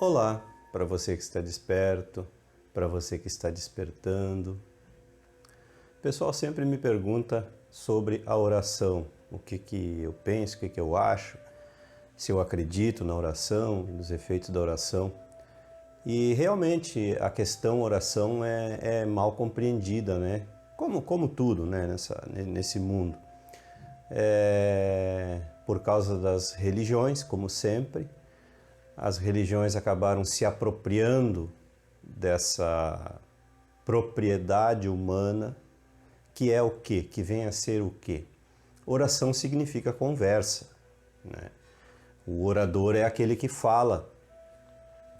Olá, para você que está desperto, para você que está despertando. O pessoal sempre me pergunta sobre a oração, o que eu penso, o que eu acho, se eu acredito na oração, nos efeitos da oração. E realmente a questão oração é mal compreendida, né? Como tudo, né? Nesse mundo. Por causa das religiões, como sempre. As religiões acabaram se apropriando dessa propriedade humana, que é o quê? Que vem a ser o quê? Oração significa conversa, né? O orador é aquele que fala,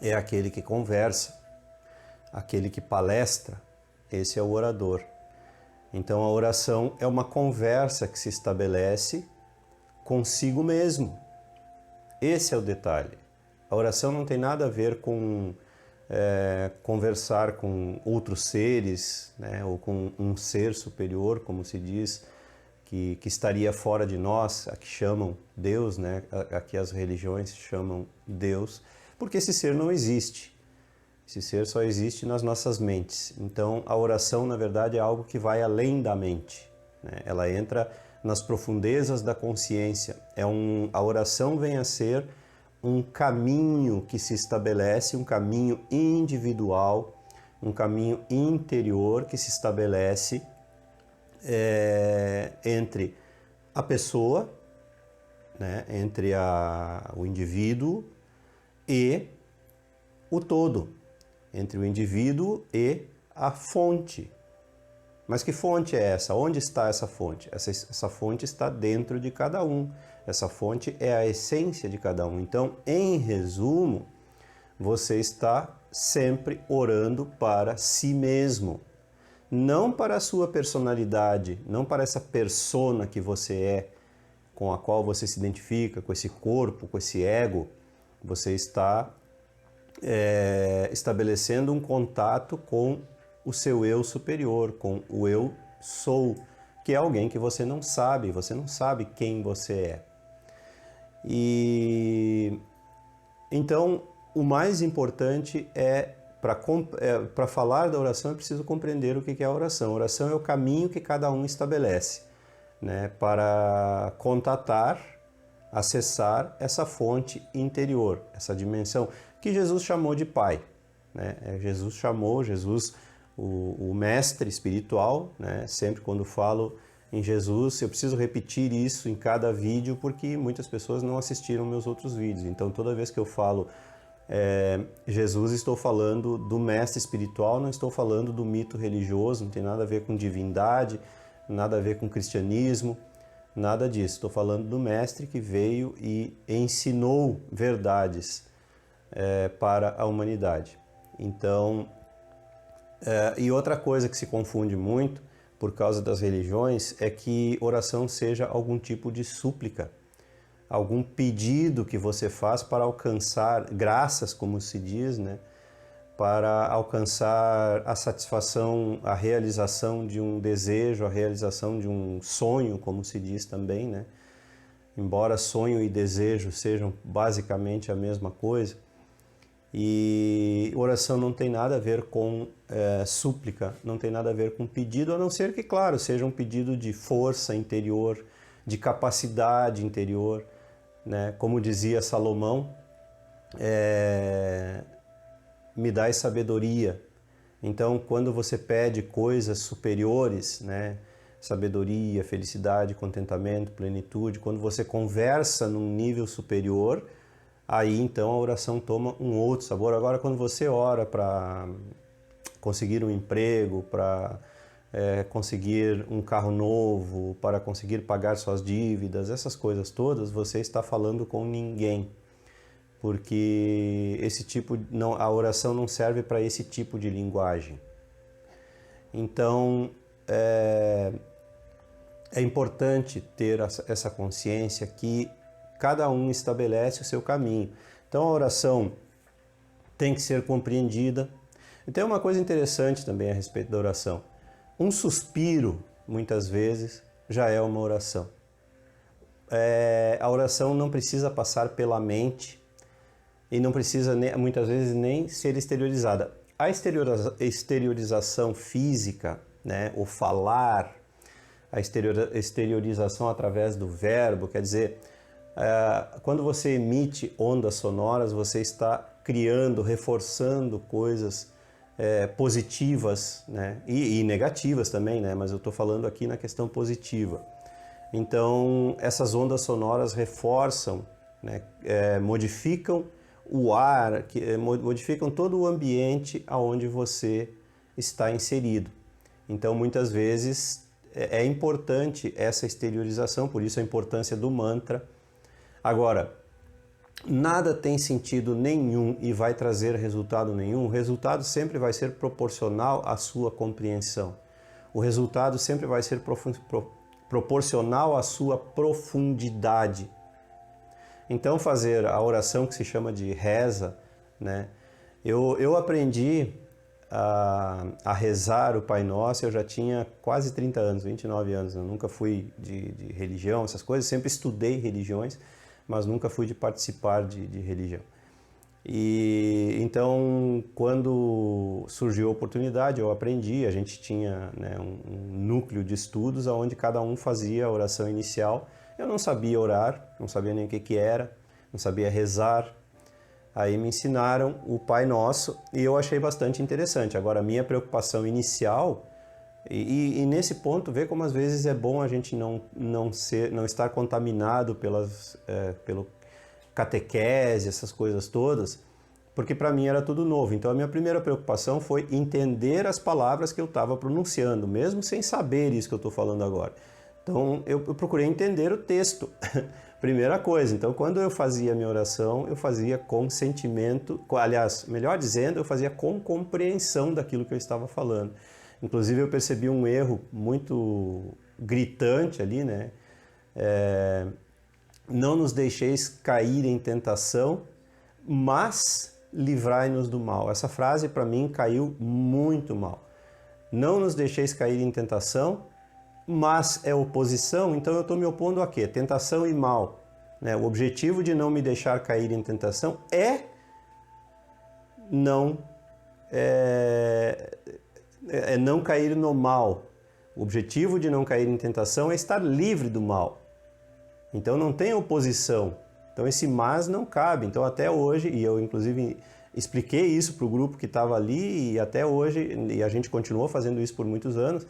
é aquele que conversa, aquele que palestra, esse é o orador. Então a oração é uma conversa que se estabelece consigo mesmo. Esse é o detalhe. A oração não tem nada a ver com conversar com outros seres, né, ou com um ser superior, como se diz, que estaria fora de nós, a que chamam Deus, né, a que as religiões chamam Deus, porque esse ser não existe. Esse ser só existe nas nossas mentes. Então a oração, na verdade, é algo que vai além da mente, né? Ela entra nas profundezas da consciência. A oração vem a ser um caminho que se estabelece, um caminho individual, um caminho interior que se estabelece entre a pessoa, né, entre o indivíduo e o todo, entre o indivíduo e a fonte. Mas que fonte é essa? Onde está essa fonte? Essa fonte está dentro de cada um. Essa fonte é a essência de cada um. Então, em resumo, você está sempre orando para si mesmo. Não para a sua personalidade, não para essa persona que você é, com a qual você se identifica, com esse corpo, com esse ego. Você está estabelecendo um contato com o seu eu superior, com o eu sou, que é alguém que você não sabe quem você é. E então o mais importante para falar da oração é preciso compreender o que é a oração. A oração é o caminho que cada um estabelece, né, para contatar, acessar essa fonte interior, essa dimensão que Jesus chamou de Pai, né? Jesus, o mestre espiritual, né? Sempre quando falo em Jesus, eu preciso repetir isso em cada vídeo porque muitas pessoas não assistiram meus outros vídeos. Então toda vez que eu falo Jesus, estou falando do mestre espiritual, não estou falando do mito religioso, não tem nada a ver com divindade, nada a ver com cristianismo, nada disso. Estou falando do mestre que veio e ensinou verdades para a humanidade. Então, e outra coisa que se confunde muito por causa das religiões é que oração seja algum tipo de súplica, algum pedido que você faz para alcançar graças, como se diz, né? Para alcançar a satisfação, a realização de um desejo, a realização de um sonho, como se diz também, né? Embora sonho e desejo sejam basicamente a mesma coisa. E oração não tem nada a ver com súplica, não tem nada a ver com pedido, a não ser que, claro, seja um pedido de força interior, de capacidade interior, né? Como dizia Salomão, me dai sabedoria. Então, quando você pede coisas superiores, né? Sabedoria, felicidade, contentamento, plenitude, quando você conversa num nível superior, aí então a oração toma um outro sabor. Agora, quando você ora para conseguir um emprego, para conseguir um carro novo, para conseguir pagar suas dívidas, essas coisas todas, você está falando com ninguém. Porque a oração não serve para esse tipo de linguagem. Então, é importante ter essa consciência que cada um estabelece o seu caminho. Então a oração tem que ser compreendida. E tem uma coisa interessante também a respeito da oração. Um suspiro, muitas vezes, já é uma oração. A oração não precisa passar pela mente e não precisa muitas vezes nem ser exteriorizada. A exteriorização física, né, o falar, a exteriorização através do verbo, quer dizer, quando você emite ondas sonoras, você está criando, reforçando coisas positivas, né, e negativas também, né, mas eu estou falando aqui na questão positiva. Então, essas ondas sonoras reforçam, né, modificam o ar, modificam todo o ambiente aonde você está inserido. Então, muitas vezes é importante essa exteriorização, por isso a importância do mantra. Agora, nada tem sentido nenhum e vai trazer resultado nenhum. O resultado sempre vai ser proporcional à sua compreensão. O resultado sempre vai ser proporcional à sua profundidade. Então, fazer a oração que se chama de reza, né? Eu aprendi a rezar o Pai Nosso, eu já tinha quase 30 anos, 29 anos. Eu nunca fui de religião, essas coisas, sempre estudei religiões, mas nunca fui de participar de religião. E então, quando surgiu a oportunidade, eu aprendi. A gente tinha, né, um núcleo de estudos onde cada um fazia a oração inicial. Eu não sabia orar, não sabia nem o que era, não sabia rezar. Aí me ensinaram o Pai Nosso e eu achei bastante interessante. Agora, a minha preocupação inicial, e nesse ponto, ver como às vezes é bom a gente não estar contaminado pelo catequese, essas coisas todas, porque para mim era tudo novo. Então a minha primeira preocupação foi entender as palavras que eu estava pronunciando, mesmo sem saber isso que eu estou falando agora. Então eu procurei entender o texto, primeira coisa. Então quando eu fazia a minha oração, eu fazia com sentimento, aliás, melhor dizendo, eu fazia com compreensão daquilo que eu estava falando. Inclusive eu percebi um erro muito gritante ali, né? Não nos deixeis cair em tentação, mas livrai-nos do mal. Essa frase para mim caiu muito mal. Não nos deixeis cair em tentação, mas é oposição, então eu estou me opondo a quê? Tentação e mal. Né? O objetivo de não me deixar cair em tentação é não cair no mal. O objetivo de não cair em tentação é estar livre do mal. Então não tem oposição. Então esse mas não cabe. Então até hoje, e eu inclusive expliquei isso para o grupo que estava ali, e até hoje, e a gente continuou fazendo isso por muitos anos,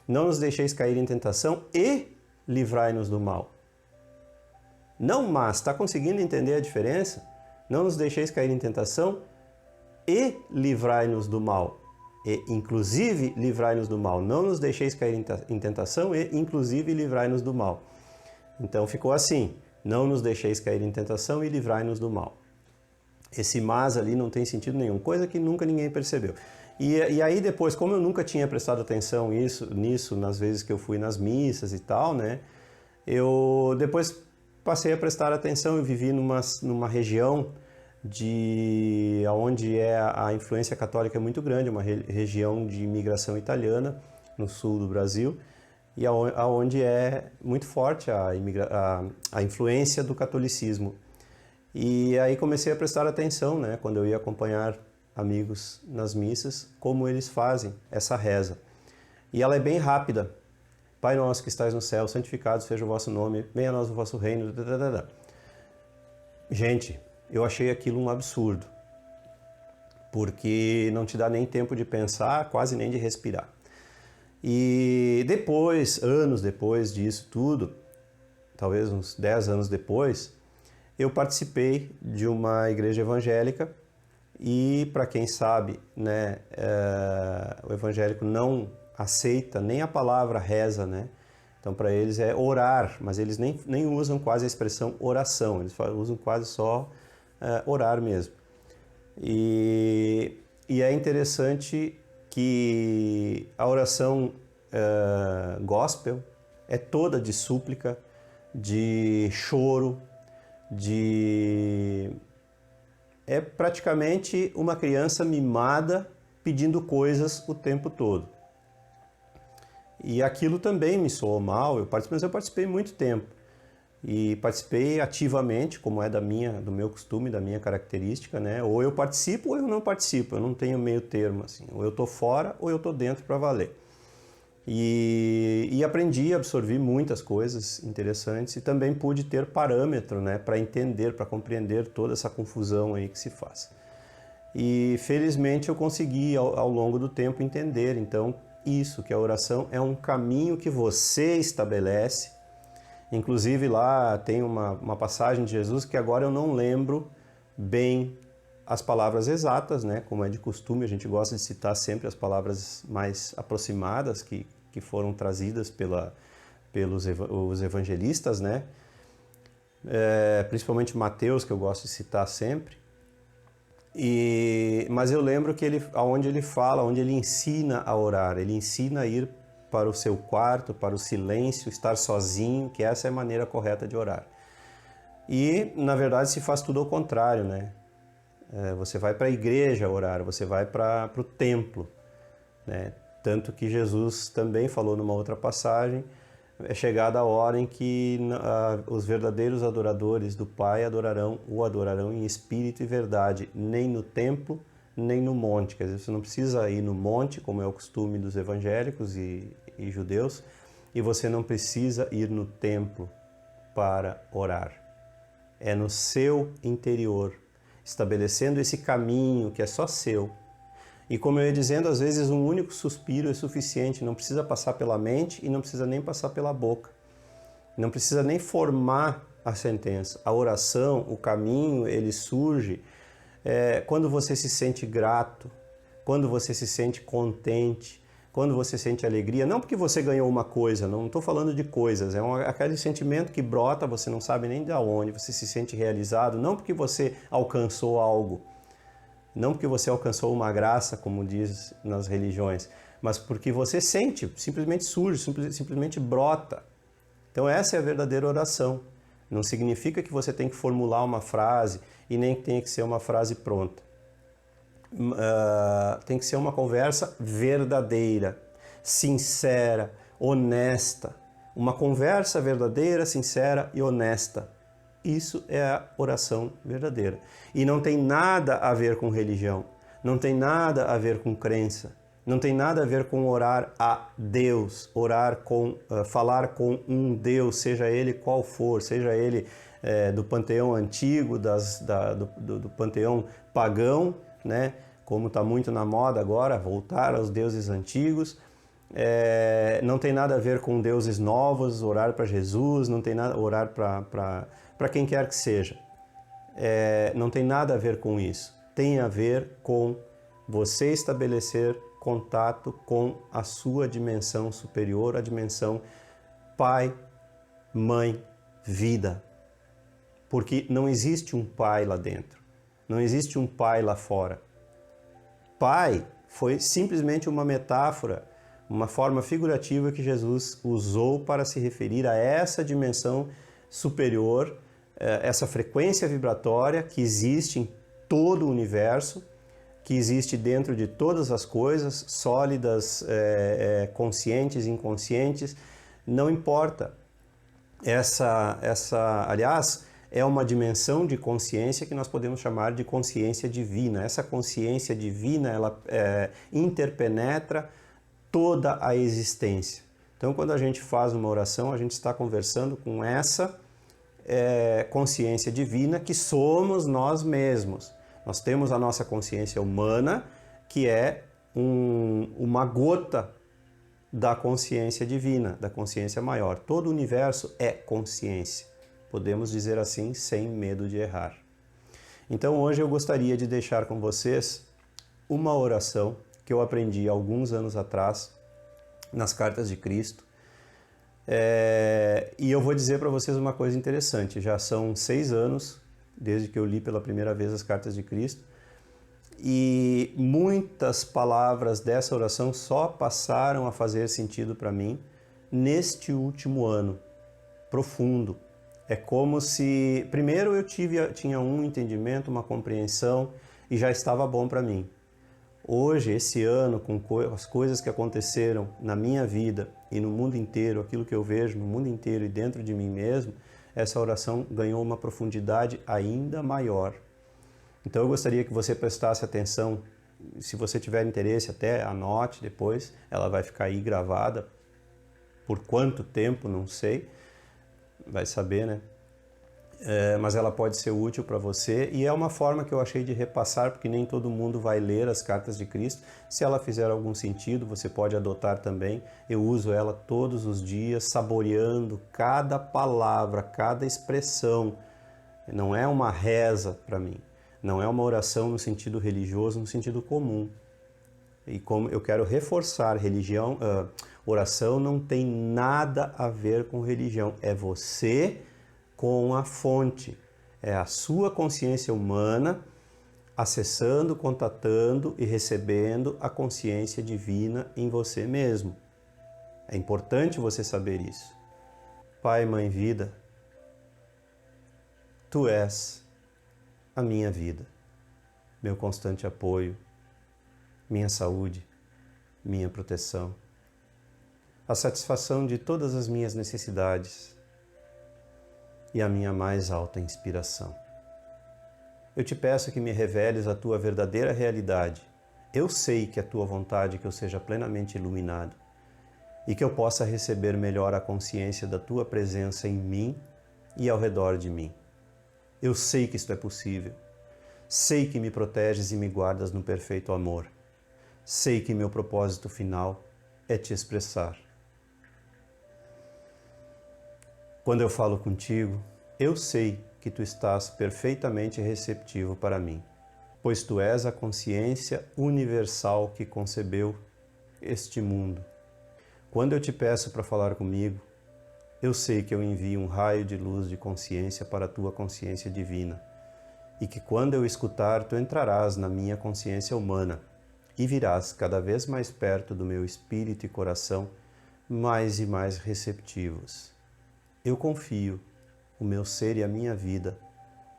não nos deixeis cair em tentação e livrai-nos do mal. Não mas, está conseguindo entender a diferença? Não nos deixeis cair em tentação e livrai-nos do mal. E inclusive livrai-nos do mal. Não nos deixeis cair em tentação e inclusive livrai-nos do mal. Então ficou assim, não nos deixeis cair em tentação e livrai-nos do mal. Esse mas ali não tem sentido nenhum, coisa que nunca ninguém percebeu. E aí depois, como eu nunca tinha prestado atenção nisso nas vezes que eu fui nas missas e tal, né? Eu depois passei a prestar atenção. Eu vivi numa região onde a influência católica é muito grande, uma região de imigração italiana no sul do Brasil, e aonde é muito forte a influência do catolicismo. E aí comecei a prestar atenção, né, quando eu ia acompanhar amigos nas missas, como eles fazem essa reza. E ela é bem rápida. Pai nosso que estais no céu, santificado seja o vosso nome, venha a nós o vosso reino. Gente, eu achei aquilo um absurdo, porque não te dá nem tempo de pensar, quase nem de respirar. E depois, anos depois disso tudo, talvez uns 10 anos depois, eu participei de uma igreja evangélica e, para quem sabe, né, o evangélico não aceita nem a palavra reza, né? Então, para eles é orar, mas eles nem usam quase a expressão oração, eles usam quase só orar mesmo. E é interessante que a oração gospel é toda de súplica, de choro, é praticamente uma criança mimada pedindo coisas o tempo todo. E aquilo também me soou mal, mas eu participei muito tempo. e participei ativamente, como é do meu costume, da minha característica, né? Ou eu participo ou eu não participo, eu não tenho meio termo, assim. Ou eu tô fora ou eu tô dentro para valer. E aprendi, absorvi muitas coisas interessantes e também pude ter parâmetro, né, para entender, para compreender toda essa confusão aí que se faz. E felizmente eu consegui ao longo do tempo entender, então, isso, que a oração é um caminho que você estabelece. Inclusive lá tem uma passagem de Jesus que agora eu não lembro bem as palavras exatas, né? Como é de costume, a gente gosta de citar sempre as palavras mais aproximadas que foram trazidas pelos os evangelistas, né? Principalmente Mateus, que eu gosto de citar sempre. Mas eu lembro que onde ele fala, onde ele ensina a orar, ele ensina a ir para o seu quarto, para o silêncio, estar sozinho, que essa é a maneira correta de orar. E, na verdade, se faz tudo ao contrário, né? Você vai para a igreja orar, você vai para o templo, né? Tanto que Jesus também falou numa outra passagem, é chegada a hora em que os verdadeiros adoradores do Pai o adorarão em espírito e verdade, nem no templo, nem no monte. Quer dizer, você não precisa ir no monte, como é o costume dos evangélicos e judeus, e você não precisa ir no templo para orar. É no seu interior, estabelecendo esse caminho que é só seu. E como eu ia dizendo, às vezes um único suspiro é suficiente, não precisa passar pela mente e não precisa nem passar pela boca. Não precisa nem formar a sentença. A oração, o caminho, ele surge quando você se sente grato, quando você se sente contente, quando você sente alegria. Não porque você ganhou uma coisa, não estou falando de coisas, aquele sentimento que brota, você não sabe nem de onde, você se sente realizado, não porque você alcançou algo, não porque você alcançou uma graça, como diz nas religiões, mas porque você sente, simplesmente surge, simplesmente brota. Então essa é a verdadeira oração. Não significa que você tem que formular uma frase e nem que tenha que ser uma frase pronta. Tem que ser uma conversa verdadeira, sincera, honesta. Uma conversa verdadeira, sincera e honesta. Isso é a oração verdadeira. E não tem nada a ver com religião, não tem nada a ver com crença, não tem nada a ver com orar a Deus, falar com um Deus, seja ele qual for, seja ele do panteão antigo, do panteão pagão, né? Como está muito na moda agora, voltar aos deuses antigos. Não tem nada a ver com deuses novos, orar para Jesus, não tem nada orar para quem quer que seja. Não tem nada a ver com isso. Tem a ver com você estabelecer contato com a sua dimensão superior, a dimensão pai, mãe, vida. Porque não existe um pai lá dentro, não existe um pai lá fora. Pai foi simplesmente uma metáfora, uma forma figurativa que Jesus usou para se referir a essa dimensão superior, essa frequência vibratória que existe em todo o universo, que existe dentro de todas as coisas, sólidas, conscientes, inconscientes, não importa. Aliás, é uma dimensão de consciência que nós podemos chamar de consciência divina. Essa consciência divina, ela interpenetra toda a existência. Então, quando a gente faz uma oração, a gente está conversando com essa consciência divina que somos nós mesmos. Nós temos a nossa consciência humana, que é uma gota da consciência divina, da consciência maior. Todo o universo é consciência. Podemos dizer assim, sem medo de errar. Então, hoje eu gostaria de deixar com vocês uma oração que eu aprendi alguns anos atrás nas Cartas de Cristo. E eu vou dizer para vocês uma coisa interessante. Já são 6 anos desde que eu li pela primeira vez as Cartas de Cristo, e muitas palavras dessa oração só passaram a fazer sentido para mim neste último ano profundo. É como se primeiro eu tinha um entendimento, uma compreensão e já estava bom para mim. Hoje, esse ano, com as coisas que aconteceram na minha vida e no mundo inteiro, aquilo que eu vejo no mundo inteiro e dentro de mim mesmo, essa oração ganhou uma profundidade ainda maior. Então eu gostaria que você prestasse atenção, se você tiver interesse até anote depois, ela vai ficar aí gravada, por quanto tempo, não sei, vai saber, né? Mas ela pode ser útil para você e é uma forma que eu achei de repassar, porque nem todo mundo vai ler as cartas de Cristo. Se ela fizer algum sentido, você pode adotar também. Eu uso ela todos os dias, saboreando cada palavra, cada expressão. Não é uma reza para mim, não é uma oração no sentido religioso, no sentido comum. E como eu quero reforçar, oração não tem nada a ver com religião, é você com a fonte, é a sua consciência humana acessando, contatando e recebendo a consciência divina em você mesmo. É importante você saber isso. Pai, Mãe, Vida, Tu és a minha vida, meu constante apoio, minha saúde, minha proteção, a satisfação de todas as minhas necessidades e a minha mais alta inspiração. Eu te peço que me reveles a tua verdadeira realidade. Eu sei que é tua vontade que eu seja plenamente iluminado e que eu possa receber melhor a consciência da tua presença em mim e ao redor de mim. Eu sei que isto é possível. Sei que me proteges e me guardas no perfeito amor. Sei que meu propósito final é te expressar. Quando eu falo contigo, eu sei que tu estás perfeitamente receptivo para mim, pois tu és a consciência universal que concebeu este mundo. Quando eu te peço para falar comigo, eu sei que eu envio um raio de luz de consciência para a tua consciência divina, e que quando eu escutar, tu entrarás na minha consciência humana e virás cada vez mais perto do meu espírito e coração, mais e mais receptivos. Eu confio o meu ser e a minha vida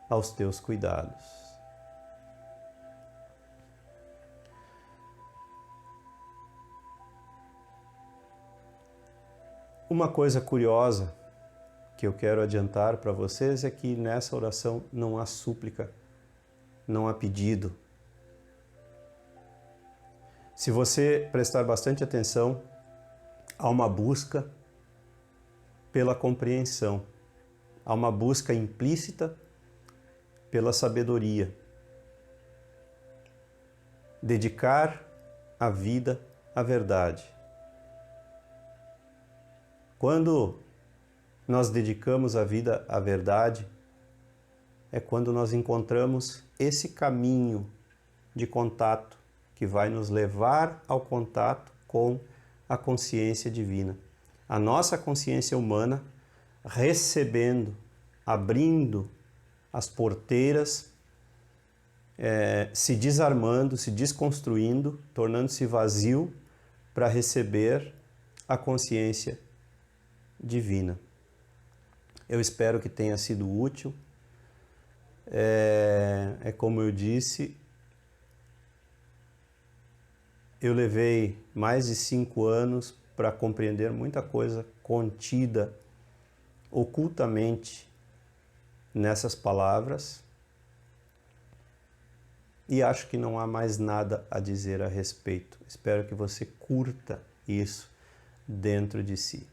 aos teus cuidados. Uma coisa curiosa que eu quero adiantar para vocês é que nessa oração não há súplica, não há pedido. Se você prestar bastante atenção, há uma busca pela compreensão, há uma busca implícita pela sabedoria. Dedicar a vida à verdade. Quando nós dedicamos a vida à verdade, é quando nós encontramos esse caminho de contato que vai nos levar ao contato com a consciência divina. A nossa consciência humana recebendo, abrindo as porteiras, se desarmando, se desconstruindo, tornando-se vazio para receber a consciência divina. Eu espero que tenha sido útil. Como eu disse, eu levei mais de 5 anos para compreender muita coisa contida ocultamente nessas palavras e acho que não há mais nada a dizer a respeito. Espero que você curta isso dentro de si.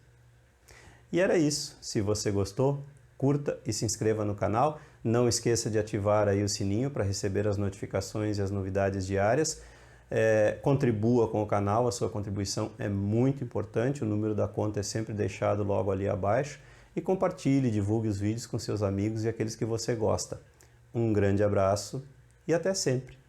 E era isso. Se você gostou, curta e se inscreva no canal. Não esqueça de ativar aí o sininho para receber as notificações e as novidades diárias. Contribua com o canal, a sua contribuição é muito importante, o número da conta é sempre deixado logo ali abaixo. E compartilhe, divulgue os vídeos com seus amigos e aqueles que você gosta. Um grande abraço e até sempre!